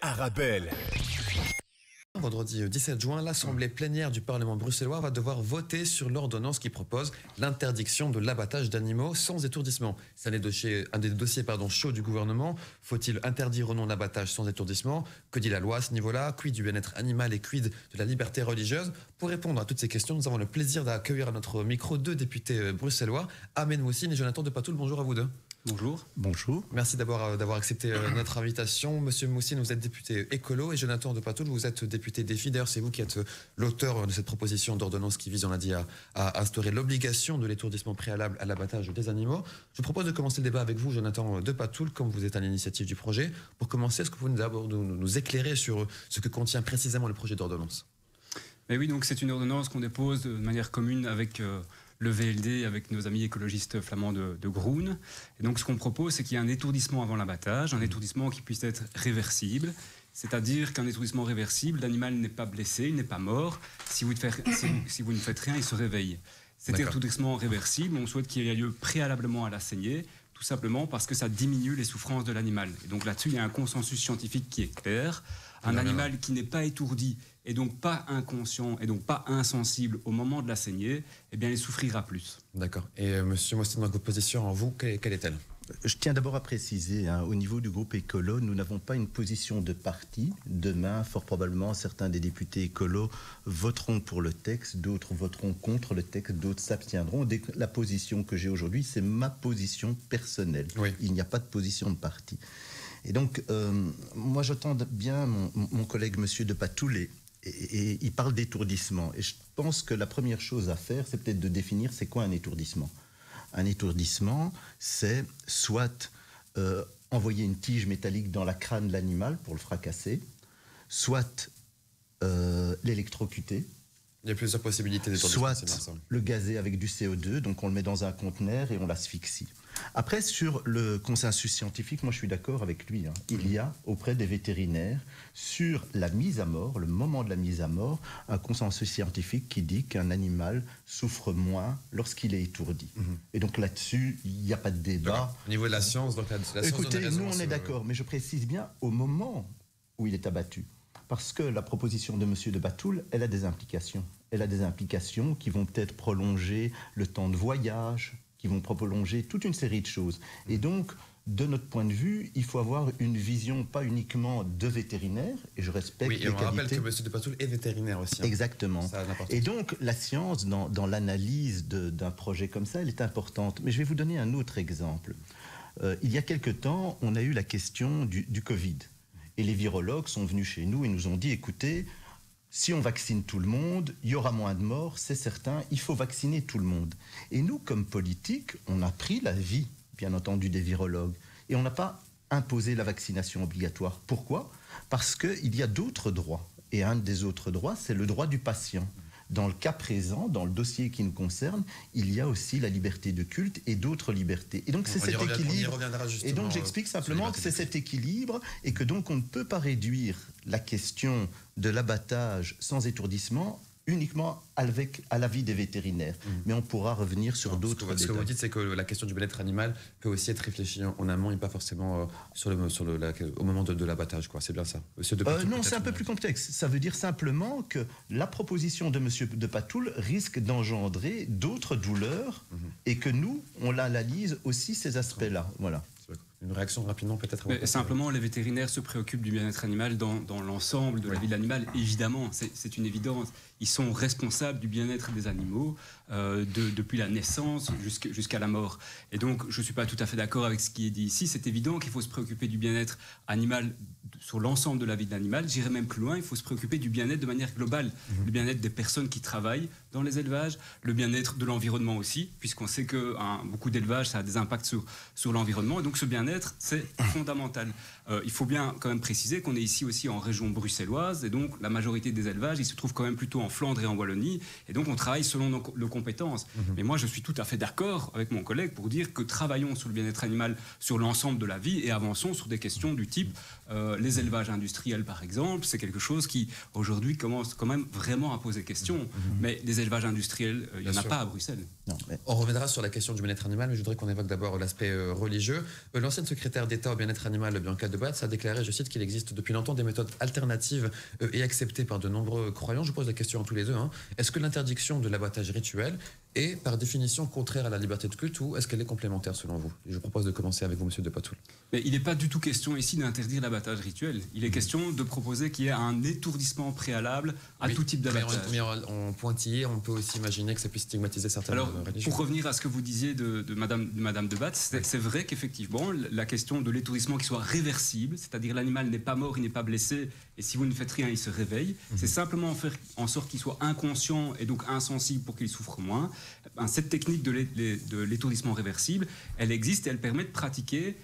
Arabelle. Vendredi 17 juin, l'Assemblée plénière du Parlement bruxellois va devoir voter sur l'ordonnance qui propose l'interdiction de l'abattage d'animaux sans étourdissement. C'est un des dossiers chauds du gouvernement. Faut-il interdire ou non l'abattage sans étourdissement? Que dit la loi à ce niveau-là? Quid du bien-être animal et quid de la liberté religieuse? Pour répondre à toutes ces questions, nous avons le plaisir d'accueillir à notre micro deux députés bruxellois, Ahmed Moussine et Jonathan Depatoul. Bonjour à vous deux. Bonjour. Bonjour. Merci d'avoir accepté notre invitation. Monsieur Moussine, vous êtes député écolo et Jonathan Depatoul, vous êtes député défi. D'ailleurs, c'est vous qui êtes l'auteur de cette proposition d'ordonnance qui vise, on l'a dit, à instaurer l'obligation de l'étourdissement préalable à l'abattage des animaux. Je vous propose de commencer le débat avec vous, Jonathan Depatoul, comme vous êtes à l'initiative du projet. Pour commencer, est-ce que vous pouvez nous éclairer sur ce que contient précisément le projet d'ordonnance? Mais oui, donc c'est une ordonnance qu'on dépose de manière commune avec le VLD, avec nos amis écologistes flamands de Groen. Et donc ce qu'on propose, c'est qu'il y ait un étourdissement avant l'abattage, un étourdissement qui puisse être réversible. C'est-à-dire qu'un étourdissement réversible, l'animal n'est pas blessé, il n'est pas mort. Si vous ne faites rien, il se réveille. Cet étourdissement réversible, on souhaite qu'il ait lieu préalablement à la saignée, tout simplement parce que ça diminue les souffrances de l'animal. Et donc là-dessus, il y a un consensus scientifique qui est clair. Un animal qui n'est pas étourdi et donc pas inconscient et donc pas insensible au moment de la saignée, eh bien, il souffrira plus. D'accord. Et monsieur Moussine, dans votre position, en vous, quelle est-elle? Je tiens d'abord à préciser, au niveau du groupe écolo, nous n'avons pas une position de parti. Demain, fort probablement, certains des députés écolos voteront pour le texte, d'autres voteront contre le texte, d'autres s'abstiendront. La position que j'ai aujourd'hui, c'est ma position personnelle. Oui. Il n'y a pas de position de parti. Et donc, moi, j'entends bien mon collègue monsieur Depatoul et il parle d'étourdissement. Et je pense que la première chose à faire, c'est peut-être de définir c'est quoi un étourdissement. Un étourdissement, c'est soit envoyer une tige métallique dans la crâne de l'animal pour le fracasser, soit l'électrocuter. Il y a plusieurs possibilités d'étourdissement. Soit le gazer avec du CO2, donc on le met dans un conteneur et on l'asphyxie. Après, sur le consensus scientifique, moi je suis d'accord avec lui. Il y a auprès des vétérinaires, sur la mise à mort, le moment de la mise à mort, un consensus scientifique qui dit qu'un animal souffre moins lorsqu'il est étourdi. Et donc là-dessus, il n'y a pas de débat. Au niveau de la science, donc la science. Écoutez, nous on est d'accord, mais je précise bien au moment où il est abattu. Parce que la proposition de M. Depatoul, elle a des implications. Elle a des implications qui vont peut-être prolonger le temps de voyage, qui vont prolonger toute une série de choses. Et donc, de notre point de vue, il faut avoir une vision pas uniquement de vétérinaire, et je respecte les qualités. Oui, et on rappelle que M. Depatoul est vétérinaire aussi. Exactement. Et donc, la science, dans l'analyse d'un projet comme ça, elle est importante. Mais je vais vous donner un autre exemple. Il y a quelque temps, on a eu la question du Covid. Et les virologues sont venus chez nous et nous ont dit, écoutez, si on vaccine tout le monde, il y aura moins de morts, c'est certain, il faut vacciner tout le monde. Et nous, comme politiques, on a pris l'avis, bien entendu, des virologues. Et on n'a pas imposé la vaccination obligatoire. Pourquoi? Parce qu'il y a d'autres droits. Et un des autres droits, c'est le droit du patient. Dans le cas présent, dans le dossier qui nous concerne, il y a aussi la liberté de culte et d'autres libertés. Et donc c'est cet équilibre. Et donc j'explique simplement que c'est cet équilibre et que donc on ne peut pas réduire la question de l'abattage sans étourdissement uniquement à l'avis des vétérinaires. Mais on pourra revenir sur d'autres détails. Ce que vous dites, c'est que la question du bien-être animal peut aussi être réfléchie en amont et pas forcément au moment de l'abattage. C'est bien ça. Non, c'est un peu plus complexe. Ça veut dire simplement que la proposition de M. Depatoul risque d'engendrer d'autres douleurs et que nous, on l'analyse aussi ces aspects-là. Voilà. Une réaction rapidement peut-être. Simplement, les vétérinaires se préoccupent du bien-être animal dans l'ensemble de la vie de l'animal. Évidemment, c'est une évidence. Ils sont responsables du bien-être des animaux depuis la naissance jusqu'à la mort. Et donc, je ne suis pas tout à fait d'accord avec ce qui est dit ici. C'est évident qu'il faut se préoccuper du bien-être animal sur l'ensemble de la vie de l'animal. J'irai même plus loin, il faut se préoccuper du bien-être de manière globale. Le bien-être des personnes qui travaillent dans les élevages, le bien-être de l'environnement aussi, puisqu'on sait que beaucoup d'élevages, ça a des impacts sur l'environnement. Et donc, ce bien-être, c'est fondamental. Il faut bien quand même préciser qu'on est ici aussi en région bruxelloise, et donc la majorité des élevages, ils se trouvent quand même plutôt en Flandre et en Wallonie, et donc on travaille selon nos compétences. Mais moi, je suis tout à fait d'accord avec mon collègue pour dire que travaillons sur le bien-être animal sur l'ensemble de la vie et avançons sur des questions du type les élevages industriels, par exemple. C'est quelque chose qui, aujourd'hui, commence quand même vraiment à poser question. Mais les élevages industriels, il n'y en a pas à Bruxelles. Non, on reviendra sur la question du bien-être animal, mais je voudrais qu'on évoque d'abord l'aspect religieux. L'ancien l'ancienne secrétaire d'État au bien-être animal, Bianca de Batz, a déclaré, je cite, qu'il existe depuis longtemps des méthodes alternatives et acceptées par de nombreux croyants. Je pose la question à tous les deux. Est-ce que l'interdiction de l'abattage rituel est par définition contraire à la liberté de culte ou est-ce qu'elle est complémentaire selon vous? Je vous propose de commencer avec vous, monsieur de Patoul. Mais il n'est pas du tout question ici d'interdire l'abattage rituel. Il est question de proposer qu'il y ait un étourdissement préalable à tout type d'abattage. Mais en pointillé, on peut aussi imaginer que ça puisse stigmatiser certaines religions. Pour revenir à ce que vous disiez de Madame de Batz, c'est vrai qu'effectivement, la question de l'étourdissement qui soit réversible, c'est-à-dire l'animal n'est pas mort, il n'est pas blessé, et si vous ne faites rien, il se réveille, c'est simplement faire en sorte qu'il soit inconscient et donc insensible pour qu'il souffre moins. Cette technique de l'étourdissement réversible, elle existe et elle permet de pratiquer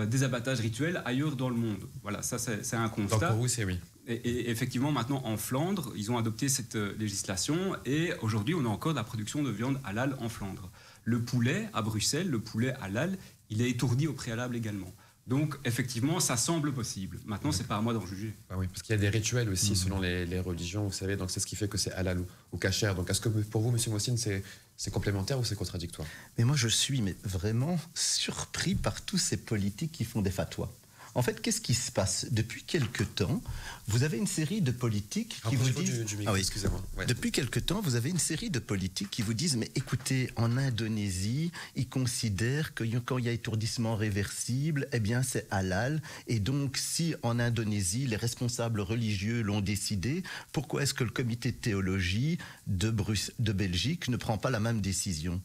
des abattages rituels ailleurs dans le monde. Voilà, ça c'est un constat. Donc pour vous, c'est oui. Et effectivement, maintenant, en Flandre, ils ont adopté cette législation et aujourd'hui, on a encore de la production de viande halal en Flandre. Le poulet, à Bruxelles, le poulet halal, il est étourdi au préalable également. Donc, effectivement, ça semble possible. Maintenant, c'est pas à moi d'en juger. Ah oui, parce qu'il y a des rituels aussi selon les religions, vous savez, donc c'est ce qui fait que c'est halal ou kasher. Donc, est-ce que pour vous, monsieur Mohsin, c'est complémentaire ou c'est contradictoire? Mais moi, je suis vraiment surpris par tous ces politiques qui font des fatwas. En fait, qu'est-ce qui se passe? Depuis quelque temps, vous avez une série de politiques qui vous disent... excusez-moi. Ouais. Depuis quelque temps, vous avez une série de politiques qui vous disent, mais écoutez, en Indonésie, ils considèrent que quand il y a étourdissement réversible, eh bien c'est halal. Et donc, si en Indonésie, les responsables religieux l'ont décidé, pourquoi est-ce que le comité de théologie de Belgique ne prend pas la même décision?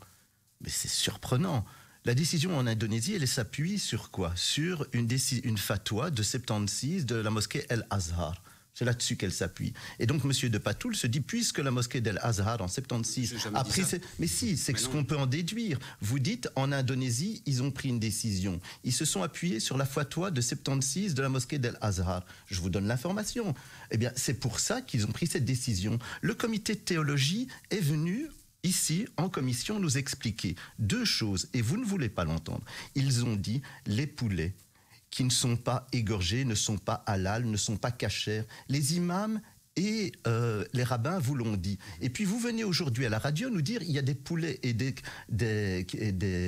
Mais c'est surprenant. La décision en Indonésie, elle s'appuie sur quoi? Sur une fatwa de 76 de la mosquée El Azhar. C'est là-dessus qu'elle s'appuie. Et donc, M. de Patoul se dit, puisque la mosquée d'El Azhar en 76 a pris... Mais si, c'est ce qu'on peut en déduire. Vous dites, en Indonésie, ils ont pris une décision. Ils se sont appuyés sur la fatwa de 76 de la mosquée d'El Azhar. Je vous donne l'information. Eh bien, c'est pour ça qu'ils ont pris cette décision. Le comité de théologie est venu... ici, en commission, nous expliquer deux choses, et vous ne voulez pas l'entendre. Ils ont dit, les poulets qui ne sont pas égorgés, ne sont pas halal, ne sont pas cachers. Les imams et les rabbins vous l'ont dit. Et puis vous venez aujourd'hui à la radio nous dire il y a des poulets et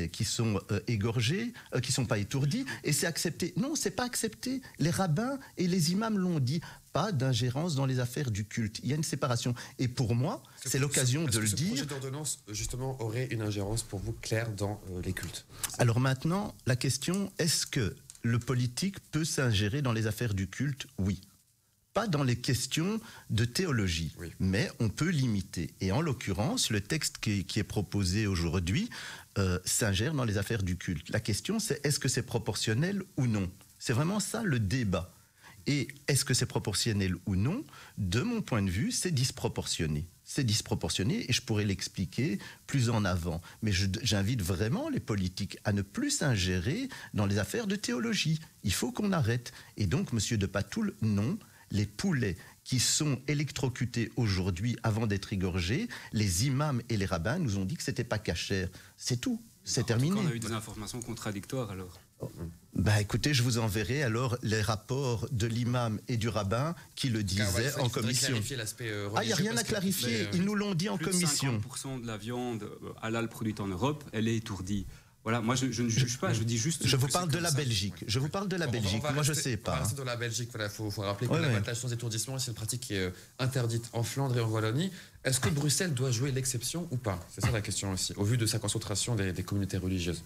qui sont égorgés, qui ne sont pas étourdis, et c'est accepté. Non, c'est pas accepté. Les rabbins et les imams l'ont dit. Pas d'ingérence dans les affaires du culte. Il y a une séparation. Et pour moi, c'est l'occasion de le dire. Est-ce que ce projet d'ordonnance, justement, aurait une ingérence pour vous claire dans les cultes? Alors maintenant, la question, est-ce que le politique peut s'ingérer dans les affaires du culte? Oui. Pas dans les questions de théologie, oui. Mais on peut limiter. Et en l'occurrence, le texte qui est proposé aujourd'hui s'ingère dans les affaires du culte. La question, c'est est-ce que c'est proportionnel ou non? C'est vraiment ça le débat. Et est-ce que c'est proportionnel ou non? De mon point de vue, c'est disproportionné. C'est disproportionné et je pourrais l'expliquer plus en avant. Mais j'invite vraiment les politiques à ne plus s'ingérer dans les affaires de théologie. Il faut qu'on arrête. Et donc, M. de Patoul, non. Les poulets qui sont électrocutés aujourd'hui avant d'être égorgés, les imams et les rabbins nous ont dit que c'était pas cachère. C'est tout. C'est terminé. On a eu des informations contradictoires alors. Bah écoutez, je vous enverrai alors les rapports de l'imam et du rabbin qui le disaient en commission. Il n'y a rien à clarifier, ils nous l'ont dit en commission. 50% de la viande halal produite en Europe, elle est étourdie. Voilà, moi je ne juge pas, je dis juste... Je vous parle de la Belgique, je vous parle de la Belgique, moi je ne sais pas. On va rester dans la Belgique, il faut rappeler que l'abattage sans étourdissement, c'est une pratique qui est interdite en Flandre et en Wallonie. Est-ce que Bruxelles doit jouer l'exception ou pas? C'est ça la question aussi, au vu de sa concentration des communautés religieuses.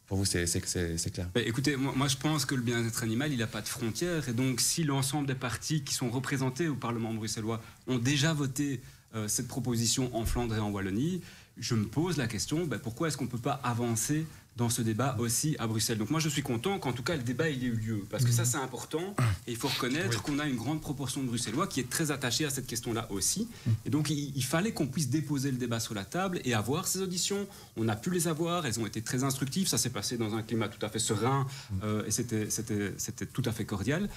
Pour vous, c'est clair? Écoutez, moi je pense que le bien-être animal, il n'a pas de frontières. Et donc, si l'ensemble des partis qui sont représentés au Parlement bruxellois ont déjà voté cette proposition en Flandre et en Wallonie, je me pose la question, pourquoi est-ce qu'on ne peut pas avancer dans ce débat aussi à Bruxelles? Donc moi, je suis content qu'en tout cas, le débat il ait eu lieu. Parce que ça, c'est important. Et il faut reconnaître qu'on a une grande proportion de Bruxellois qui est très attachée à cette question-là aussi. Et donc, il fallait qu'on puisse déposer le débat sur la table et avoir ces auditions. On a pu les avoir. Elles ont été très instructives. Ça s'est passé dans un climat tout à fait serein. Et c'était tout à fait cordial.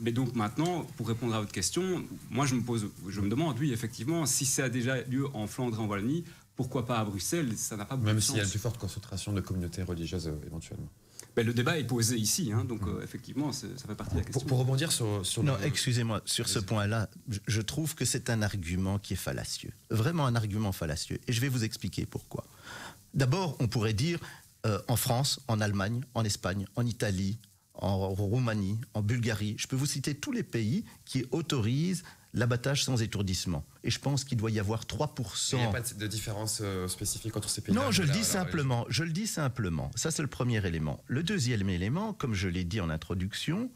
Mais donc maintenant, pour répondre à votre question, moi, je me demande, oui, effectivement, si ça a déjà lieu en Flandre et en Wallonie, pourquoi pas à Bruxelles? Ça n'a pas beaucoup de sens. Même s'il y a une plus forte concentration de communautés religieuses éventuellement. Le débat est posé ici, donc effectivement, ça fait partie de la question. Pour rebondir sur non, excusez-moi, sur ce point-là, je trouve que c'est un argument qui est fallacieux. Vraiment un argument fallacieux. Et je vais vous expliquer pourquoi. D'abord, on pourrait dire, en France, en Allemagne, en Espagne, en Italie, en Roumanie, en Bulgarie. Je peux vous citer tous les pays qui autorisent l'abattage sans étourdissement. Et je pense qu'il doit y avoir 3%. Il n'y a pas de différence spécifique entre ces pays. Non, je le dis simplement. Ça, c'est le premier élément. Le deuxième élément, comme je l'ai dit en introduction,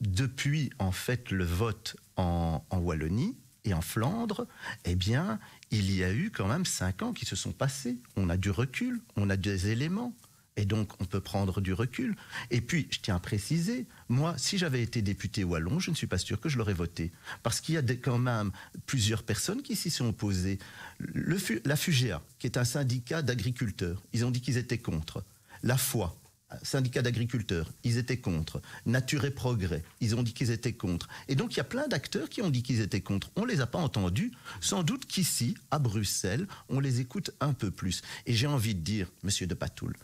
depuis en fait le vote en Wallonie et en Flandre, eh bien, il y a eu quand même 5 ans qui se sont passés. On a du recul, on a des éléments. Et donc, on peut prendre du recul. Et puis, je tiens à préciser, moi, si j'avais été député wallon, je ne suis pas sûr que je l'aurais voté. Parce qu'il y a quand même plusieurs personnes qui s'y sont opposées. La FUGEA, qui est un syndicat d'agriculteurs, ils ont dit qu'ils étaient contre. La FOI, syndicat d'agriculteurs, ils étaient contre. Nature et Progrès, ils ont dit qu'ils étaient contre. Et donc, il y a plein d'acteurs qui ont dit qu'ils étaient contre. On ne les a pas entendus. Sans doute qu'ici, à Bruxelles, on les écoute un peu plus. Et j'ai envie de dire, monsieur de Patoul,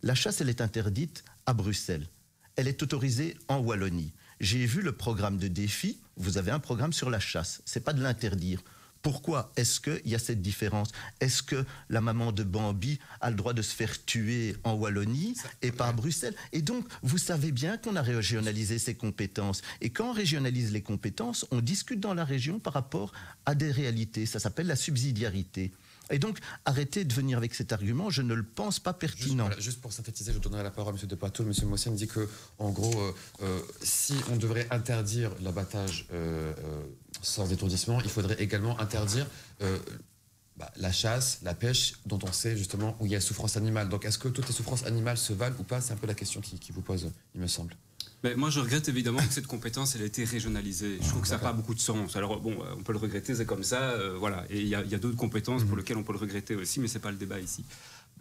la chasse, elle est interdite à Bruxelles. Elle est autorisée en Wallonie. J'ai vu le programme de défi. Vous avez un programme sur la chasse. C'est pas de l'interdire. Pourquoi est-ce qu'il y a cette différence? Est-ce que la maman de Bambi a le droit de se faire tuer en Wallonie et pas à Bruxelles? Et donc, vous savez bien qu'on a régionalisé ses compétences. Et quand on régionalise les compétences, on discute dans la région par rapport à des réalités. Ça s'appelle la subsidiarité. Et donc, arrêtez de venir avec cet argument, je ne le pense pas pertinent. Juste pour synthétiser, je donnerai la parole à M. De Patoul. M. Mossian dit que, en gros, si on devrait interdire l'abattage sans étourdissement, il faudrait également interdire la chasse, la pêche, dont on sait justement où il y a souffrance animale. Donc, est-ce que toutes les souffrances animales se valent ou pas? C'est un peu la question qui vous pose, il me semble. Mais moi, je regrette évidemment que cette compétence elle a été régionalisée. Je trouve que ça n'a pas beaucoup de sens. Alors, bon, on peut le regretter, c'est comme ça, voilà. Et il y a d'autres compétences pour lesquelles on peut le regretter aussi, mais ce n'est pas le débat ici.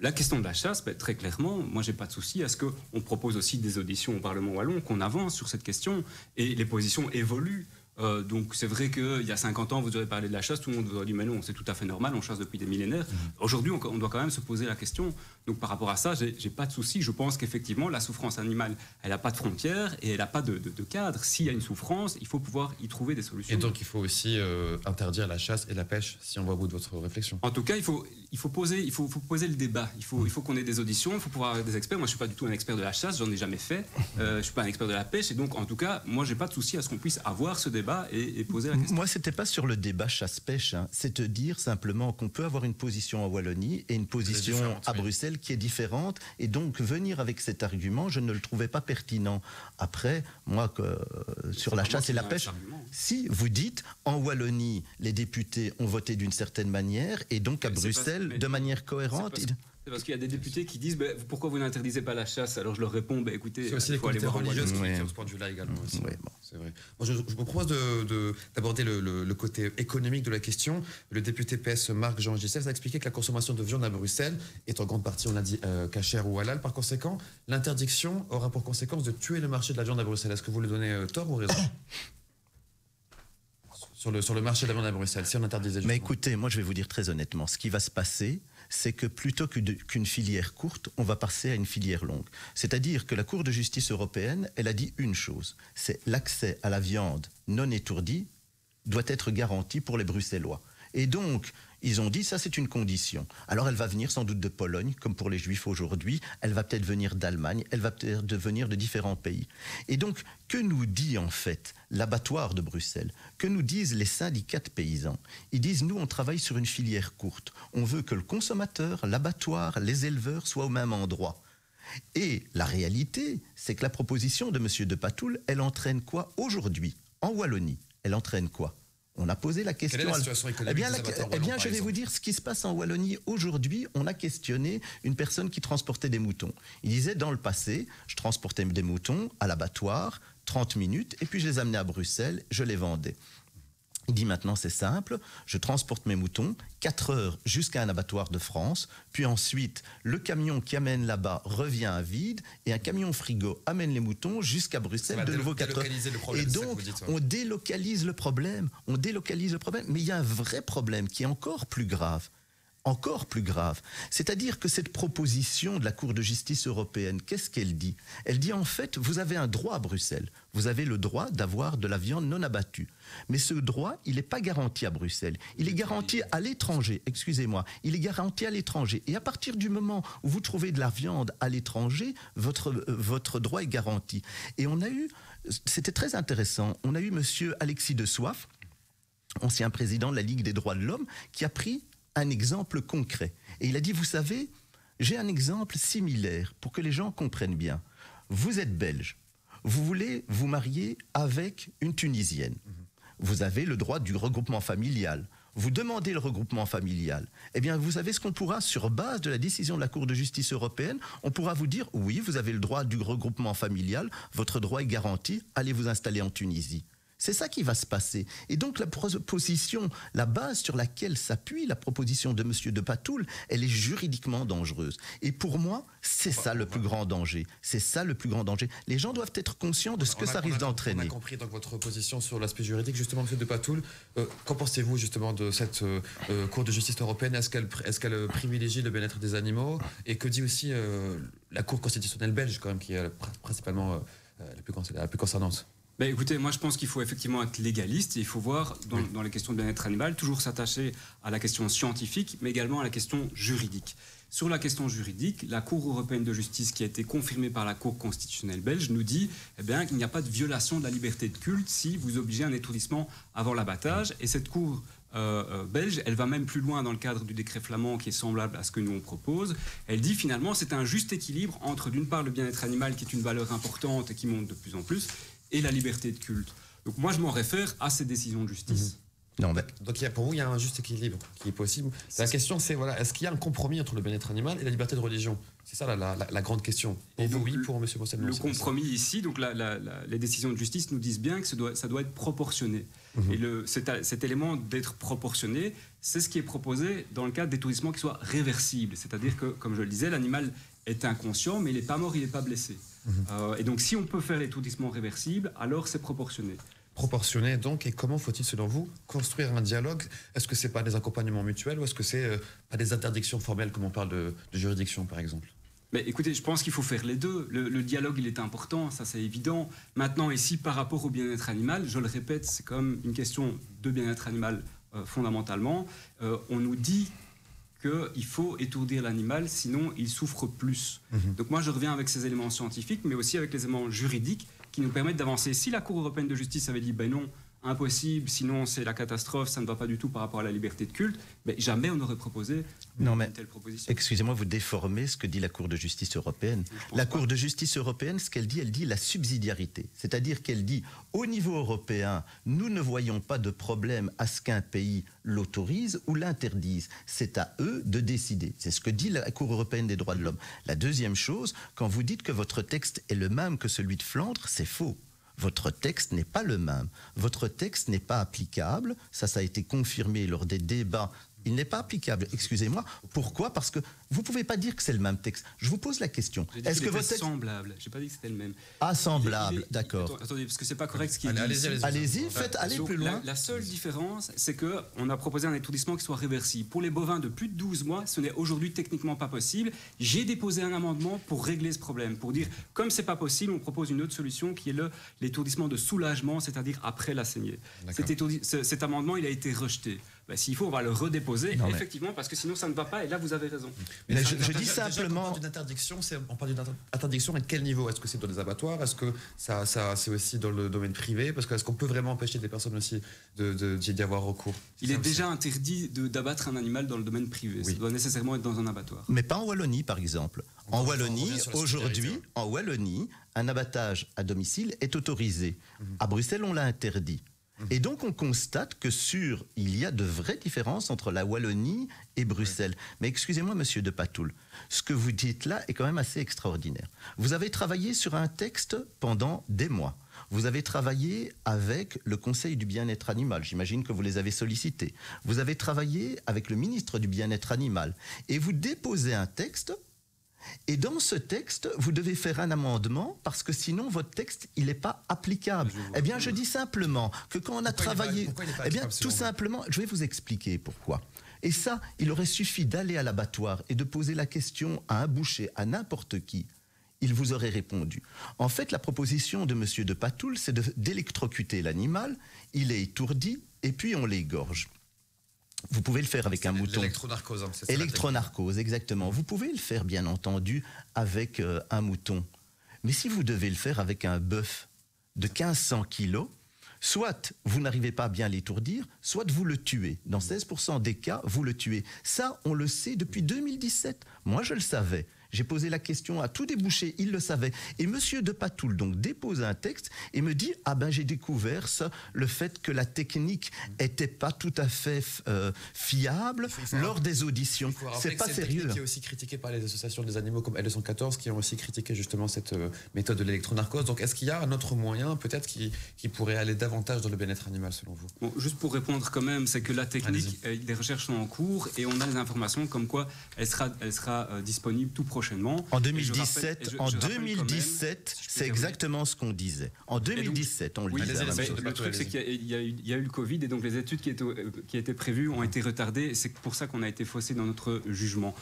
La question de la chasse, très clairement, moi, j'ai pas de souci à ce qu'on propose aussi des auditions au Parlement wallon, qu'on avance sur cette question, et les positions évoluent. Donc c'est vrai qu'il y a 50 ans, vous aurez parlé de la chasse, tout le monde vous aurait dit mais non, c'est tout à fait normal, on chasse depuis des millénaires. Aujourd'hui, on doit quand même se poser la question. Donc par rapport à ça, j'ai pas de souci. Je pense qu'effectivement, la souffrance animale, elle n'a pas de frontières et elle n'a pas de cadre. S'il y a une souffrance, il faut pouvoir y trouver des solutions. Et donc il faut aussi interdire la chasse et la pêche, si on va au bout de votre réflexion. En tout cas, il faut poser le débat. Il faut qu'on ait des auditions, il faut pouvoir avoir des experts. Moi, je suis pas du tout un expert de la chasse, j'en ai jamais fait. Je suis pas un expert de la pêche, et donc en tout cas, moi, j'ai pas de souci à ce qu'on puisse avoir ce débat et poser la question. Moi, c'était pas sur le débat chasse-pêche, hein. C'est te dire simplement qu'on peut avoir une position en Wallonie et une position à Bruxelles qui est différente, et donc venir avec cet argument, je ne le trouvais pas pertinent. Après, moi, sur la chasse et la pêche, si vous dites en Wallonie, les députés ont voté d'une certaine manière, et donc à Bruxelles, de manière cohérente. C'est parce qu'il y a des députés qui disent pourquoi vous n'interdisez pas la chasse? Alors je leur réponds écoutez, c'est aussi les communautés religieuses qui tirent ce point de vue-là également. Aussi. Oui, bon. C'est vrai. Moi, je vous propose d'aborder le côté économique de la question. Le député PS Marc-Jean Gissels a expliqué que la consommation de viande à Bruxelles est en grande partie, on l'a dit, cachère ou halal. Par conséquent, l'interdiction aura pour conséquence de tuer le marché de la viande à Bruxelles. Est-ce que vous lui donnez tort ou raison? Sur le marché de la viande à Bruxelles, si on interdisait justement. Mais écoutez, moi je vais vous dire très honnêtement, ce qui va se passer, c'est que plutôt qu'une filière courte, on va passer à une filière longue. C'est-à-dire que la Cour de justice européenne, elle a dit une chose, c'est l'accès à la viande non étourdie doit être garanti pour les Bruxellois. Et donc, ils ont dit, ça c'est une condition. Alors elle va venir sans doute de Pologne, comme pour les Juifs aujourd'hui, elle va peut-être venir d'Allemagne, elle va peut-être venir de différents pays. Et donc, que nous dit en fait l'abattoir de Bruxelles? Que nous disent les syndicats de paysans? Ils disent, nous on travaille sur une filière courte. On veut que le consommateur, l'abattoir, les éleveurs soient au même endroit. Et la réalité, c'est que la proposition de M. de Patoul, elle entraîne quoi aujourd'hui? En Wallonie, elle entraîne quoi? On a posé la question. Quelle est la situation économique des abattoirs wallons, je vais vous dire ce qui se passe en Wallonie. Aujourd'hui, on a questionné une personne qui transportait des moutons. Il disait, dans le passé, je transportais des moutons à l'abattoir, 30 minutes, et puis je les amenais à Bruxelles, je les vendais. Il dit maintenant c'est simple, je transporte mes moutons 4 heures jusqu'à un abattoir de France, puis ensuite le camion qui amène là-bas revient à vide et un camion frigo amène les moutons jusqu'à Bruxelles de nouveau 4 heures. Et donc on délocalise le problème, mais il y a un vrai problème qui est encore plus grave. encore plus grave. C'est-à-dire que cette proposition de la Cour de justice européenne, qu'est-ce qu'elle dit? Elle dit en fait, vous avez un droit à Bruxelles. Vous avez le droit d'avoir de la viande non abattue. Mais ce droit, il n'est pas garanti à Bruxelles. Il est garanti à l'étranger. Excusez-moi. Il est garanti à l'étranger. Et à partir du moment où vous trouvez de la viande à l'étranger, votre droit est garanti. Et on a eu, c'était très intéressant, on a eu monsieur Alexis de Soif, ancien président de la Ligue des droits de l'homme, qui a pris un exemple concret. Et il a dit, vous savez, j'ai un exemple similaire pour que les gens comprennent bien. Vous êtes belge, vous voulez vous marier avec une Tunisienne. Vous avez le droit du regroupement familial. Vous demandez le regroupement familial. Eh bien, vous savez ce qu'on pourra, sur base de la décision de la Cour de justice européenne, on pourra vous dire, oui, vous avez le droit du regroupement familial, votre droit est garanti, allez vous installer en Tunisie. C'est ça qui va se passer. Et donc la proposition, la base sur laquelle s'appuie la proposition de M. de Patoul, elle est juridiquement dangereuse. Et pour moi, c'est ça le plus grand danger. C'est ça le plus grand danger. Les gens doivent être conscients de ce que ça risque d'entraîner. On a compris donc votre position sur l'aspect juridique. Justement, M. de Patoul, qu'en pensez-vous justement de cette Cour de justice européenne? Est-ce qu'elle privilégie le bien-être des animaux? Et que dit aussi la Cour constitutionnelle belge, quand même, qui est principalement la plus concernante? Ben écoutez, moi je pense qu'il faut effectivement être légaliste et il faut voir dans les questions de bien-être animal toujours s'attacher à la question scientifique mais également à la question juridique. Sur la question juridique, la Cour européenne de justice qui a été confirmée par la Cour constitutionnelle belge nous dit qu'il n'y a pas de violation de la liberté de culte si vous obligez un étourdissement avant l'abattage et cette Cour belge, elle va même plus loin dans le cadre du décret flamand qui est semblable à ce que nous on propose. Elle dit finalement c'est un juste équilibre entre d'une part le bien-être animal qui est une valeur importante et qui monte de plus en plus et la liberté de culte. Donc moi je m'en réfère à ces décisions de justice. Non, donc pour vous il y a un juste équilibre qui est possible. La question c'est est-ce qu'il y a un compromis entre le bien-être animal et la liberté de religion? C'est ça la grande question. Et pour vous, oui, pour M. Bossel, non. Le compromis ici, donc les décisions de justice nous disent bien que ça doit être proportionné. Et cet élément d'être proportionné, c'est ce qui est proposé dans le cadre d'étourdissements qui soient réversibles. C'est-à-dire que, comme je le disais, l'animal est inconscient, mais il n'est pas mort, il n'est pas blessé. Et donc, si on peut faire l'étourdissement réversible, alors c'est proportionné. Proportionné, donc, et comment faut-il, selon vous, construire un dialogue? Est-ce que c'est pas des accompagnements mutuels ou est-ce que c'est pas des interdictions formelles, comme on parle de juridiction, par exemple? Mais écoutez, je pense qu'il faut faire les deux. Le dialogue, il est important, ça c'est évident. Maintenant, ici, par rapport au bien-être animal, je le répète, c'est comme une question de bien-être animal fondamentalement. On nous dit qu'il faut étourdir l'animal, sinon il souffre plus. Donc moi, je reviens avec ces éléments scientifiques, mais aussi avec les éléments juridiques qui nous permettent d'avancer. Si la Cour européenne de justice avait dit ben non, impossible, sinon c'est la catastrophe, ça ne va pas du tout par rapport à la liberté de culte, mais jamais on n'aurait proposé une telle proposition. Excusez-moi, vous déformez ce que dit la Cour de justice européenne. La Cour de justice européenne, ce qu'elle dit, elle dit la subsidiarité. C'est-à-dire qu'elle dit, au niveau européen, nous ne voyons pas de problème à ce qu'un pays l'autorise ou l'interdise. C'est à eux de décider. C'est ce que dit la Cour européenne des droits de l'homme. La deuxième chose, quand vous dites que votre texte est le même que celui de Flandre, c'est faux. Votre texte n'est pas le même. Votre texte n'est pas applicable. Ça a été confirmé lors des débats. Il n'est pas applicable. Excusez-moi. Pourquoi? Parce que vous ne pouvez pas dire que c'est le même texte. Je vous pose la question. Est-ce que votre texte semblable? Je n'ai pas dit que c'était le même. Ah, semblable, d'accord. Attendez, parce que c'est pas correct ce qu'il dit. Allez-y, allez plus loin. La seule différence, c'est que on a proposé un étourdissement qui soit réversible. Pour les bovins de plus de 12 mois, ce n'est aujourd'hui techniquement pas possible. J'ai déposé un amendement pour régler ce problème, pour dire comme c'est pas possible, on propose une autre solution qui est l'étourdissement de soulagement, c'est-à-dire après la saignée. Cet amendement, il a été rejeté. Ben, s'il faut, on va le redéposer, effectivement, parce que sinon ça ne va pas, et là vous avez raison. Mais je dis simplement... On parle d'une interdiction à quel niveau? Est-ce que c'est dans les abattoirs? Est-ce que c'est aussi dans le domaine privé? Parce que est-ce qu'on peut vraiment empêcher des personnes aussi d'y avoir recours? Il est déjà interdit d'abattre un animal dans le domaine privé. Ça doit nécessairement être dans un abattoir. Mais pas en Wallonie, par exemple. En Wallonie, aujourd'hui, un abattage à domicile est autorisé. À Bruxelles, on l'a interdit. Et donc on constate que il y a de vraies différences entre la Wallonie et Bruxelles. Mais excusez-moi, monsieur de Patoul, ce que vous dites là est quand même assez extraordinaire. Vous avez travaillé sur un texte pendant des mois. Vous avez travaillé avec le Conseil du bien-être animal. J'imagine que vous les avez sollicités. Vous avez travaillé avec le ministre du bien-être animal. Et vous déposez un texte. Et dans ce texte, vous devez faire un amendement parce que sinon votre texte, il n'est pas applicable. Eh bien, je dis simplement que quand on a travaillé... tout simplement, je vais vous expliquer pourquoi. Et ça, il aurait suffi d'aller à l'abattoir et de poser la question à un boucher, à n'importe qui. Il vous aurait répondu. En fait, la proposition de M. de Patoul, c'est d'électrocuter l'animal, il est étourdi, et puis on l'égorge. Vous pouvez le faire avec un mouton. L'électronarcose, hein, c'est ça. Électronarcose, exactement. Vous pouvez le faire, bien entendu, avec un mouton. Mais si vous devez le faire avec un bœuf de 1500 kilos, soit vous n'arrivez pas à bien l'étourdir, soit vous le tuez. Dans 16% des cas, vous le tuez. Ça, on le sait depuis 2017. Moi, je le savais. J'ai posé la question à tous des bouchers, ils le savaient. Et monsieur de Patoul donc dépose un texte et me dit « Ah ben j'ai découvert ça, le fait que la technique n'était pas tout à fait fiable lors des auditions. » C'est pas sérieux. Technique qui est aussi critiquée par les associations des animaux comme L214 qui ont aussi critiqué justement cette méthode de l'électronarcose. Donc est-ce qu'il y a un autre moyen peut-être qui pourrait aller davantage dans le bien-être animal selon vous? Bon, juste pour répondre quand même, c'est que la technique, les recherches sont en cours et on a des informations comme quoi elle sera disponible tout prochainement. En 2017, c'est exactement ce qu'on disait. En 2017, on le disait. Le truc, c'est qu'il y a eu le Covid et donc les études qui étaient prévues ont été retardées. C'est pour ça qu'on a été faussé dans notre jugement.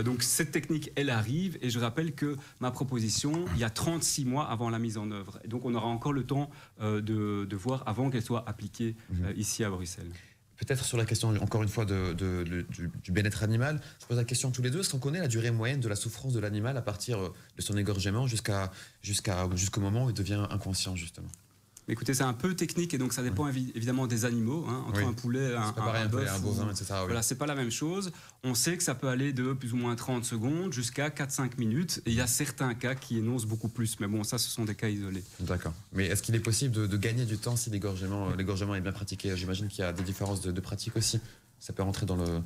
Donc cette technique, elle arrive et je rappelle que ma proposition, il y a 36 mois avant la mise en œuvre. Et donc on aura encore le temps de voir avant qu'elle soit appliquée ici à Bruxelles. Peut-être sur la question, encore une fois, du bien-être animal, je pose la question à tous les deux. Est-ce qu'on connaît la durée moyenne de la souffrance de l'animal à partir de son égorgement jusqu'au moment où il devient inconscient, justement? Écoutez, c'est un peu technique et donc ça dépend évidemment des animaux. Hein, entre un poulet, un bœuf, un bovin, etc. Voilà, c'est pas la même chose. On sait que ça peut aller de plus ou moins 30 secondes jusqu'à 4-5 minutes. Et il y a certains cas qui énoncent beaucoup plus. Mais bon, ça, ce sont des cas isolés. D'accord. Mais est-ce qu'il est possible de gagner du temps si l'égorgement est bien pratiqué? J'imagine qu'il y a des différences de pratique aussi. Ça peut rentrer dans le...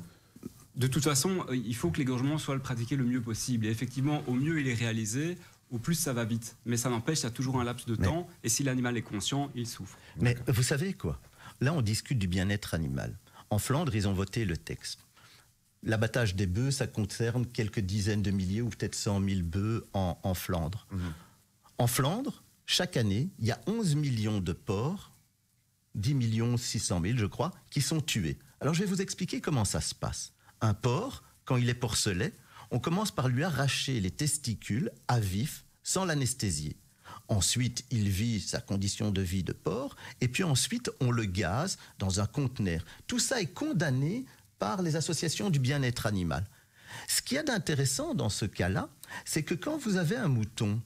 De toute façon, il faut que l'égorgement soit pratiqué le mieux possible. Et effectivement, au mieux il est réalisé, au plus ça va vite. Mais ça n'empêche, il y a toujours un laps de temps. Et si l'animal est conscient, il souffre. Mais vous savez quoi? Là, on discute du bien-être animal. En Flandre, ils ont voté le texte. L'abattage des bœufs, ça concerne quelques dizaines de milliers ou peut-être 100 000 bœufs en Flandre. En Flandre, chaque année, il y a 11 millions de porcs, 10 600 000, je crois, qui sont tués. Alors, je vais vous expliquer comment ça se passe. Un porc, quand il est porcelet, on commence par lui arracher les testicules à vif, sans l'anesthésier. Ensuite, il vit sa condition de vie de porc, et puis ensuite, on le gaze dans un conteneur. Tout ça est condamné par les associations du bien-être animal. Ce qu'il y a d'intéressant dans ce cas-là, c'est que quand vous avez un mouton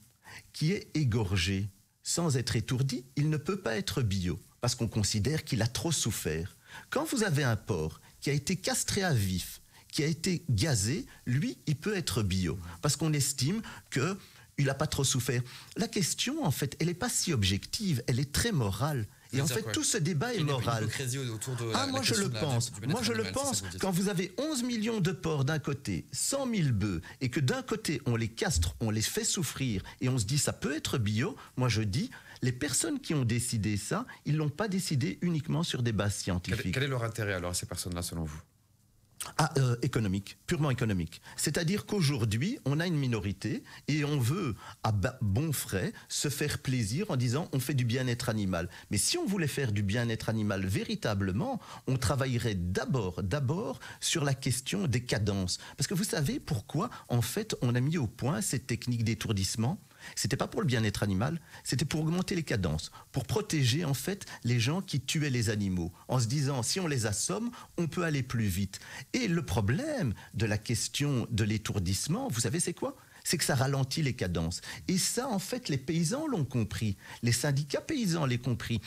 qui est égorgé sans être étourdi, il ne peut pas être bio, parce qu'on considère qu'il a trop souffert. Quand vous avez un porc qui a été castré à vif, qui a été gazé, lui, il peut être bio, parce qu'on estime qu'il n'a pas trop souffert. La question, en fait, elle n'est pas si objective, elle est très morale. Et en fait, tout ce débat est moral. Moi, je le pense. Moi, je le pense. Quand vous avez 11 millions de porcs d'un côté, 100 000 bœufs, et que d'un côté, on les castre, on les fait souffrir, et on se dit, ça peut être bio, moi, je dis, les personnes qui ont décidé ça, ils ne l'ont pas décidé uniquement sur des bases scientifiques. Quel est leur intérêt, alors, à ces personnes-là, selon vous? Économique, purement économique. C'est-à-dire qu'aujourd'hui, on a une minorité et on veut, à bon frais, se faire plaisir en disant on fait du bien-être animal. Mais si on voulait faire du bien-être animal véritablement, on travaillerait d'abord sur la question des cadences. Parce que vous savez pourquoi, en fait, on a mis au point cette technique d'étourdissement? C'était pas pour le bien-être animal, c'était pour augmenter les cadences, pour protéger en fait les gens qui tuaient les animaux, en se disant si on les assomme, on peut aller plus vite. Et le problème de la question de l'étourdissement, vous savez c'est quoi? C'est que ça ralentit les cadences. Et ça, en fait, les paysans l'ont compris, les syndicats paysans l'ont compris.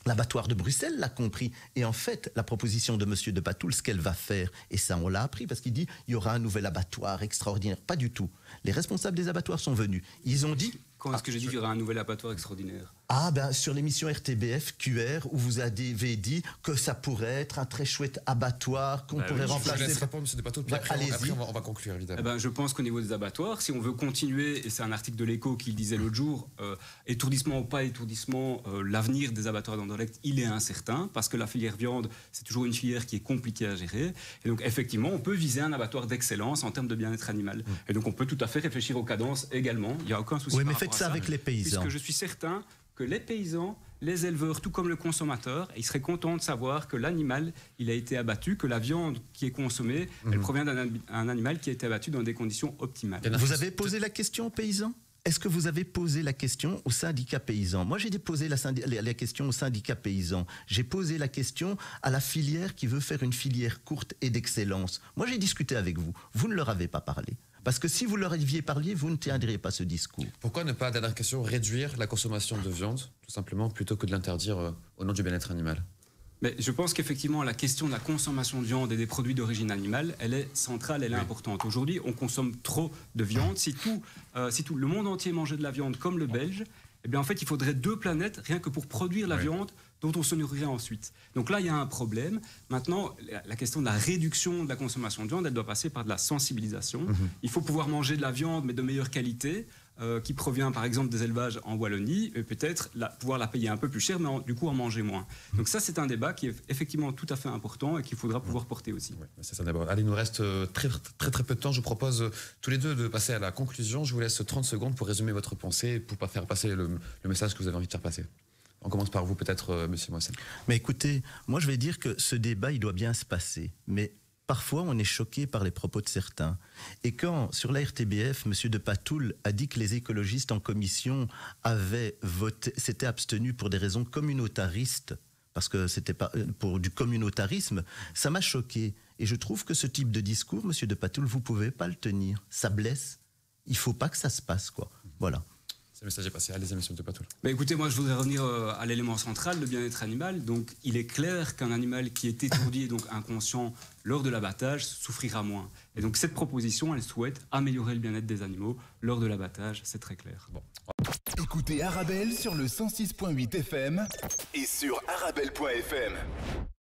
L'abattoir de Bruxelles l'a compris. Et en fait, la proposition de M. de Patoul, ce qu'elle va faire, et ça on l'a appris parce qu'il dit il y aura un nouvel abattoir extraordinaire. Pas du tout. Les responsables des abattoirs sont venus. Ils ont dit... Quand est-ce que j'ai dit qu'il y aura un nouvel abattoir extraordinaire? Sur l'émission RTBF QR, où vous avez dit que ça pourrait être un très chouette abattoir qu'on pourrait remplacer. Je laisse répondre, M. de Patoul, puis après on va conclure, évidemment. Je pense qu'au niveau des abattoirs, si on veut continuer, et c'est un article de l'Écho qui le disait l'autre jour, étourdissement ou pas étourdissement, l'avenir des abattoirs d'Anderlecht, il est incertain, parce que la filière viande, c'est toujours une filière qui est compliquée à gérer. Et donc, effectivement, on peut viser un abattoir d'excellence en termes de bien-être animal. Et donc, on peut tout à fait réfléchir aux cadences également. Il n'y a aucun souci. Oui, mais faites ça avec les paysans. Puisque je suis certain que les paysans les éleveurs, tout comme le consommateur, ils seraient contents de savoir que l'animal, il a été abattu, que la viande qui est consommée, elle provient d'un animal qui a été abattu dans des conditions optimales. Vous avez posé la question aux paysans ? Est-ce que vous avez posé la question au syndicat paysan ? Moi, j'ai posé la question au syndicat paysan. J'ai posé la question à la filière qui veut faire une filière courte et d'excellence. Moi, j'ai discuté avec vous. Vous ne leur avez pas parlé. Parce que si vous leur aviez parlé, vous ne tiendriez pas ce discours. Pourquoi ne pas, dernière question, réduire la consommation de viande, tout simplement, plutôt que de l'interdire au nom du bien-être animal ? Mais je pense qu'effectivement, la question de la consommation de viande et des produits d'origine animale, elle est centrale, elle est importante. Aujourd'hui, on consomme trop de viande. Si tout le monde entier mangeait de la viande comme le Belge, eh bien, en fait, il faudrait 2 planètes rien que pour produire la viande dont on se nourrirait ensuite. Donc là, il y a un problème. Maintenant, la question de la réduction de la consommation de viande, elle doit passer par de la sensibilisation. Il faut pouvoir manger de la viande, mais de meilleure qualité, qui provient par exemple des élevages en Wallonie, et peut-être pouvoir la payer un peu plus cher, mais du coup en manger moins. Donc ça, c'est un débat qui est effectivement tout à fait important et qu'il faudra pouvoir porter aussi. Oui, c'est ça d'abord. Allez, il nous reste très peu de temps. Je vous propose tous les deux de passer à la conclusion. Je vous laisse 30 secondes pour résumer votre pensée, pour pas faire passer le message que vous avez envie de faire passer. On commence par vous peut-être, Monsieur Moissem. Mais écoutez, moi je vais dire que ce débat, il doit bien se passer. Mais parfois, on est choqué par les propos de certains. Et quand, sur la RTBF, M. de Patoul a dit que les écologistes en commission s'étaient abstenus pour des raisons communautaristes, parce que c'était pas pour du communautarisme, ça m'a choqué. Et je trouve que ce type de discours, M. de Patoul, vous pouvez pas le tenir. Ça blesse. Il faut pas que ça se passe, quoi. Voilà. Le message est passé. Allez-y, Monsieur de Patoul. Écoutez, moi, je voudrais revenir à l'élément central, le bien-être animal. Donc, il est clair qu'un animal qui est étourdi et donc inconscient lors de l'abattage souffrira moins. Et donc, cette proposition, elle souhaite améliorer le bien-être des animaux lors de l'abattage. C'est très clair. Bon. Écoutez Arabelle sur le 106.8 FM et sur arabelle.fm.